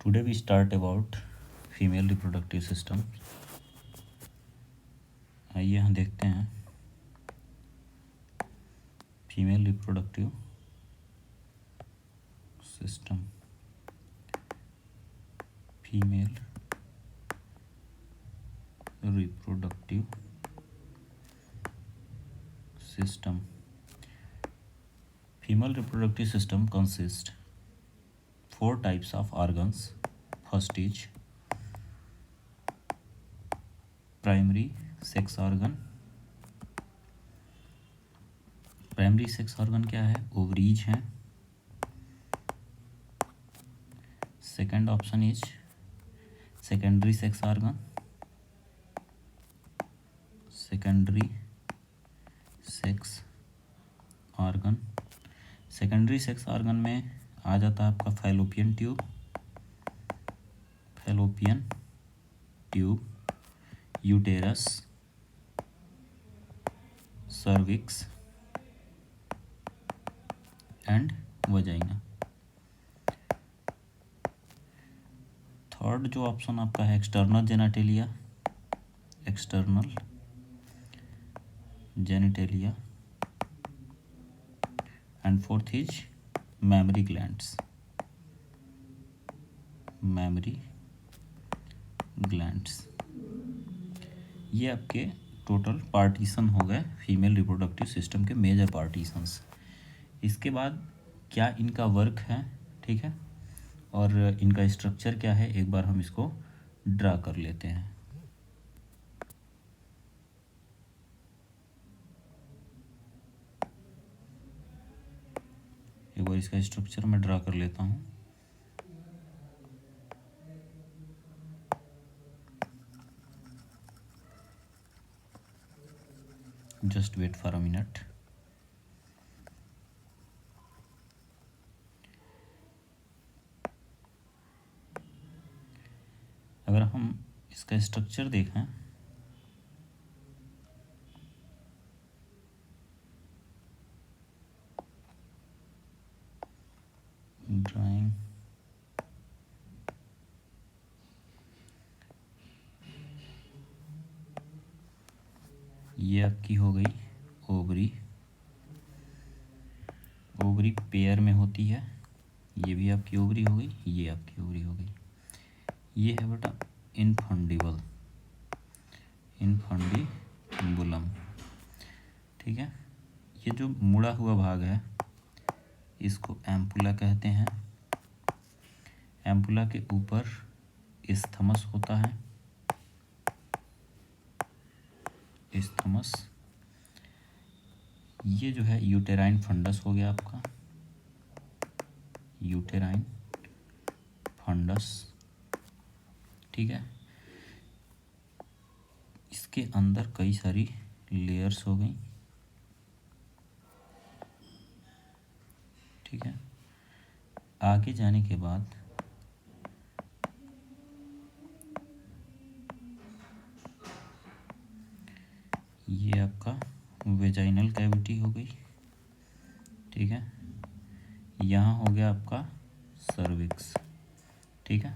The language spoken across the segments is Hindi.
Today we start about female reproductive system. आइए हम देखते हैं female reproductive system. Female reproductive system. Female reproductive system consists 4 types of organs. First is primary sex organ. Primary sex organ क्या है? ओवरीज हैं। Second option is secondary sex organ. Secondary sex organ. Secondary sex organ में आ जाता है आपका fallopian tube, fallopian tube, uterus, cervix and vagina. Third जो ऑप्शन आपका है external genitalia, external genitalia. And fourth is memory glands, memory glands. ये आपके टोटल पार्टीशन हो गए फीमेल रिप्रोडक्टिव सिस्टम के मेजर पार्टीशंस। इसके बाद क्या इनका वर्क है, ठीक है, और इनका स्ट्रक्चर क्या है, एक बार हम इसको ड्रा कर लेते हैं। एक बार इसका स्ट्रक्चर मैं ड्रा कर लेता हूँ। Just wait for a minute. अगर हम इसका स्ट्रक्चर देखें ड्राइंग, ये आपकी हो गई ओवरी। ओवरी पेयर में होती है, ये भी आपकी ओवरी हो गई, ये आपकी ओवरी हो गई। ये है बेटा इनफंडिबल, इनफंडिबुलम, ठीक है। ये जो मुड़ा हुआ भाग है इसको एम्पुला कहते हैं। एम्पुला के ऊपर इस्थमस होता है, इस्थमस। ये जो है यूटेराइन फंडस हो गया आपका, यूटेराइन फंडस, ठीक है। इसके अंदर कई सारी लेयर्स हो गई, ठीक है। आगे जाने के बाद ये आपका वेजाइनल कैविटी हो गई, ठीक है। यहाँ हो गया आपका सर्विक्स, ठीक है।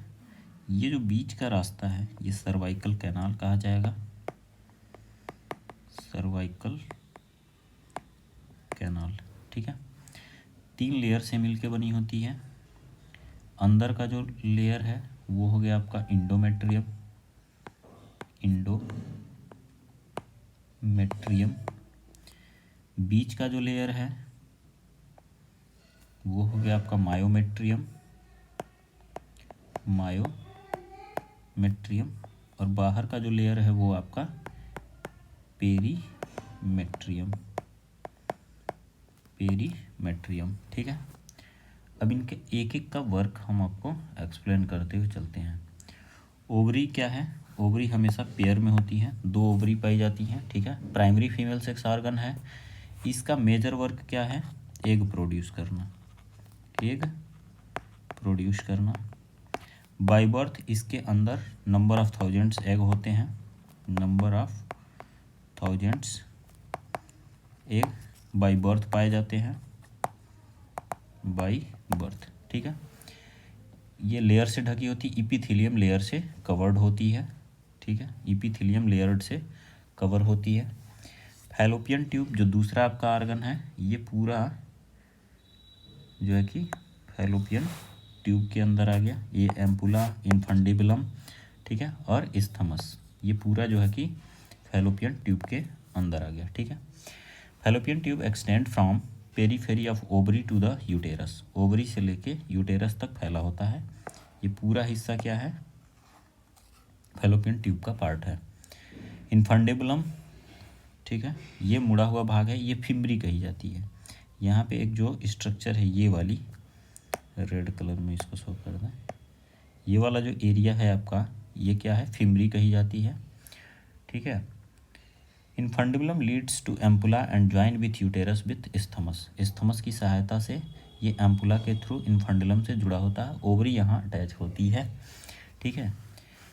ये जो बीच का रास्ता है ये सर्वाइकल कैनाल कहा जाएगा, सर्वाइकल कैनाल, ठीक है। 3 लेयर से मिलके बनी होती है। अंदर का जो लेयर है वो हो गया आपका इंडोमेट्रियम, इंडोमेट्रियम। बीच का जो लेयर है वो हो गया आपका मायोमेट्रियम, मायोमेट्रियम। और बाहर का जो लेयर है वो आपका पेरीमेट्रियम, पेरीमेट्रियम, ठीक है। अब इनके एक एक का वर्क हम आपको एक्सप्लेन करते हुए चलते हैं। ओवरी क्या है? ओवरी हमेशा पेयर में होती है, 2 ओवरी पाई जाती हैं, ठीक है। प्राइमरी फीमेल सेक्स ऑर्गन है। इसका मेजर वर्क क्या है? एग प्रोड्यूस करना, एग प्रोड्यूस करना। बाय बर्थ इसके अंदर नंबर ऑफ थाउजेंड्स एग होते हैं, number of thousands egg by birth पाए जाते हैं, बाय बर्थ, ठीक है। ये लेयर से ढकी होती है, इपीथीलियम लेयर से कवर्ड होती है, ठीक है, इपीथीलियम लेयर से कवर होती है। फैलोपियन ट्यूब जो दूसरा आपका ऑर्गन है, ये पूरा जो है कि फैलोपियन ट्यूब के अंदर आ गया। ये एम्पुला, इन्फंडिबुलम, ठीक है, और इस्थमस, ये पूरा जो है कि फैलोपियन ट्यूब के अंदर आ गया, ठीक है। Fallopian tube extend from periphery of ovary to the uterus, ovary से लेके यूटेरस तक फैला होता है। ये पूरा हिस्सा क्या है, फैलोपियन ट्यूब का पार्ट है। इन्फंडिबुलम, ठीक है, ये मुड़ा हुआ भाग है, ये फिम्बरी कही जाती है। यहाँ पे एक जो स्ट्रक्चर है, ये वाली रेड कलर में इसको शो कर दें, ये वाला जो एरिया है आपका, ये क्या है, फिम्बरी कही जाती है, ठीक है। Infundibulum leads to ampulla and join with uterus with isthmus, isthmus की सहायता से ये एम्पुला के थ्रू इन्फंडिबुलम से जुड़ा होता है, ओवरी यहाँ अटैच होती है, ठीक है।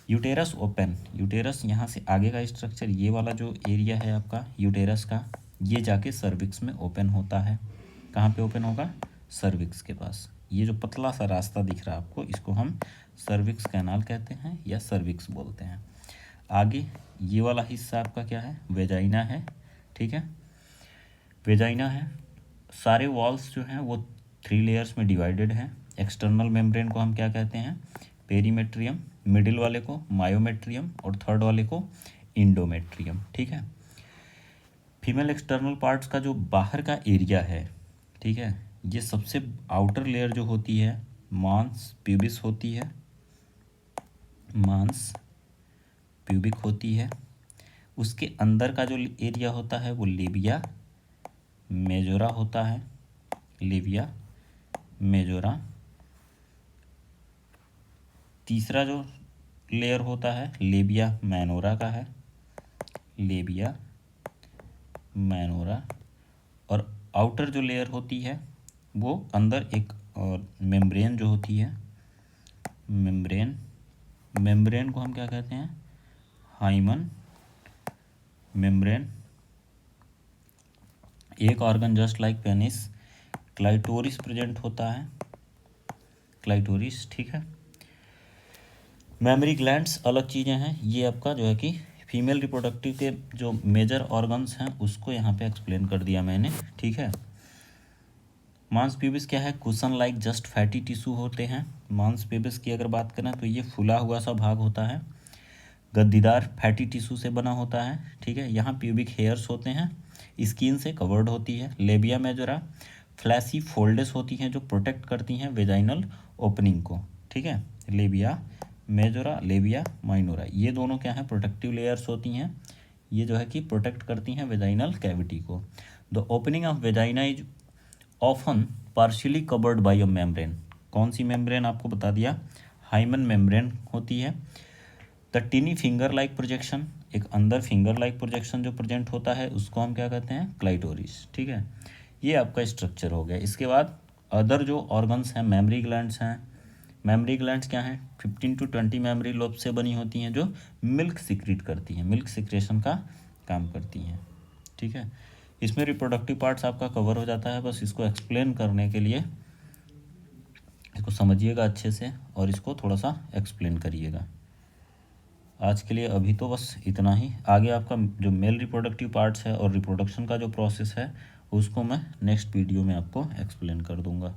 यूटेरस ओपन, यूटेरस यहाँ से आगे का स्ट्रक्चर, ये वाला जो एरिया है आपका यूटेरस का, ये जाके सर्विक्स में ओपन होता है। कहाँ पे ओपन होगा, सर्विक्स के पास। ये जो पतला सा रास्ता दिख रहा है आपको, इसको हम सर्विक्स कैनाल कहते हैं या सर्विक्स बोलते हैं। आगे ये वाला हिस्सा आपका क्या है, वेजाइना है, ठीक है, वेजाइना है। सारे वॉल्स जो हैं वो 3 लेयर्स में डिवाइडेड हैं। एक्सटर्नल मेम्ब्रेन को हम क्या कहते हैं, पेरीमेट्रियम, मिडिल वाले को मायोमेट्रियम और थर्ड वाले को इंडोमेट्रियम, ठीक है। फीमेल एक्सटर्नल पार्ट्स का जो बाहर का एरिया है, ठीक है, ये सबसे आउटर लेयर जो होती है मांस प्यूबिस होती है, मांस प्यूबिक होती है। उसके अंदर का जो एरिया होता है वो लेबिया मेजोरा होता है, लेबिया मेजोरा। तीसरा जो लेयर होता है लेबिया मैनोरा का है, लेबिया मैनोरा। और आउटर जो लेयर होती है वो अंदर एक और मेम्ब्रेन जो होती है, मेम्ब्रेन, मेम्ब्रेन को हम क्या कहते हैं, हाइमन मेम्ब्रेन। एक organ just like penis, clitoris present होता है, क्लाइटोरिस, ठीक है। मेमरी ग्लैंड्स अलग चीज़ें हैं, ये आपका जो है कि फीमेल रिप्रोडक्टिव के जो मेजर ऑर्गन्स हैं उसको यहाँ पे एक्सप्लेन कर दिया मैंने, ठीक है। मांस प्यूबिस क्या है, cushion like just fatty tissue होते हैं। मांस प्यूबिस की अगर बात करें तो ये फूला हुआ सा भाग होता है, गद्दीदार फैटी टिश्यू से बना होता है, ठीक है। यहाँ प्यूबिक हेयर्स होते हैं, स्किन से कवर्ड होती है। लेबिया मेजोरा फ्लैसी फोल्डेस होती हैं जो प्रोटेक्ट करती हैं वेजाइनल ओपनिंग को, ठीक है। लेबिया मेजोरा, लेबिया माइनोरा, ये दोनों क्या हैं, प्रोटेक्टिव लेयर्स होती हैं, ये जो है कि प्रोटेक्ट करती हैं वेजाइनल कैविटी को। The opening of vagina is often partially covered by a membrane, कौन सी मेम्ब्रेन आपको बता दिया, हाइमन मेम्ब्रेन होती है। द टिनी फिंगर लाइक प्रोजेक्शन, एक अंदर फिंगर लाइक प्रोजेक्शन जो प्रेजेंट होता है उसको हम क्या कहते हैं, क्लाइटोरिस, ठीक है। ये आपका स्ट्रक्चर हो गया। इसके बाद अदर जो ऑर्गन्स हैं, मेमरी ग्लैंड्स हैं। मेमरी ग्लैंड्स क्या हैं, 15 to 20 मेमरी लोब से बनी होती हैं जो मिल्क सिक्रीट करती हैं, मिल्क सिक्रेशन का काम करती हैं, ठीक है। इसमें रिप्रोडक्टिव पार्ट्स आपका कवर हो जाता है। बस इसको एक्सप्लेन करने के लिए इसको समझिएगा अच्छे से और इसको थोड़ा सा एक्सप्लेन करिएगा। आज के लिए अभी तो बस इतना ही। आगे आपका जो मेल रिप्रोडक्टिव पार्ट्स है और रिप्रोडक्शन का जो प्रोसेस है उसको मैं नेक्स्ट वीडियो में आपको एक्सप्लेन कर दूंगा।